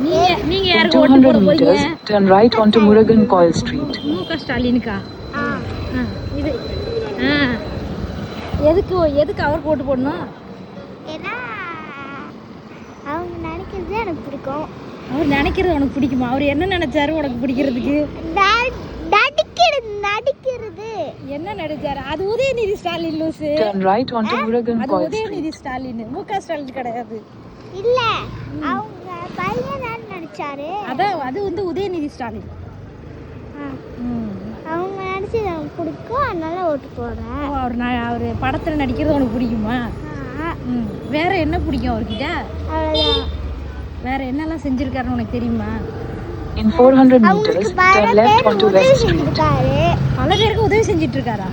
நீங்க In யாருக்கு ஓட்டு 200 போட போறீங்க? meters, turn right onto Murugan Coil Street. முக ஸ்டாலினுக்கா? இது எதுக்கு அவருக்கு ஓட்டு போடணும்? ஏன்னா அவங்க நினைக்கிறது எனக்கு பிடிக்கும். அவர் நினைக்கிறது உனக்கு பிடிக்குமா? அவர் என்ன நினைச்சாரு உனக்கு பிடிக்கிறதுக்கு? நடிக்கிறது என்ன நடிச்சாரு? அது உதயநிதி ஸ்டாலின் லூசு. Turn right onto Murugan அது Coil உதயநிதி Street. ஸ்டாலின், முக ஸ்டாலின் கிடையாது. இல்ல அவங்க பையன் தான் நடிச்சாரு. அதான் அது வந்து உதயநிதி ஸ்டாலின். அவங்க நடிச்சது எனக்கு பிடிக்கும், அதனால ஓட்டு போடுறேன். அவர் படத்துல நடிக்கிறது உனக்கு பிடிக்குமா? வேற என்ன பிடிக்கும் அவர்கிட்ட? அவ்வளவுதான். வேற என்னெல்லாம் செஞ்சிருக்காருன்னு உனக்கு தெரியுமா? In 400 meters, turn left onto West Street. பல பேருக்கு உதவி செஞ்சிட்டு இருக்காரா?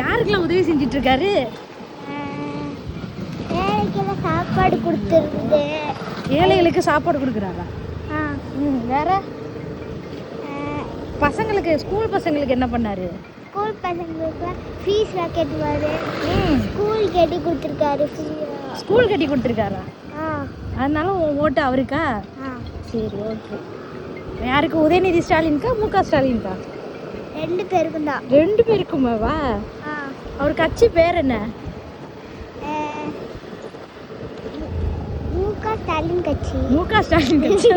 யாருக்கெல்லாம் உதவி செஞ்சிட்டு இருக்காரு? ஏழைக்கெல்லாம் சாப்பாடு கொடுத்துருக்குது. ஏழைகளுக்கு சாப்பாடு கொடுக்குறாரா? வேற பசங்களுக்கு, ஸ்கூல் பசங்களுக்கு என்ன பண்ணாரு? ஸ்கூல் பசங்களுக்கு ஃபீஸ்லாம் கட்டுவாரு. ஸ்கூல் கட்டி கொடுத்துருக்காரு. ஸ்கூல் கட்டி கொடுத்துருக்காரா? அதனால உன் ஓட்டு அவருக்கா? சரி, ஓகே. யாருக்கு? உதயநிதி ஸ்டாலினுக்கா முக ஸ்டாலினுக்கா? ரெண்டு பேருக்கும் தான். ரெண்டு பேருக்குமாவா? அவர் கட்சி பேர் என்ன? முக ஸ்டாலின் கட்சி. முக ஸ்டாலின் கட்சி.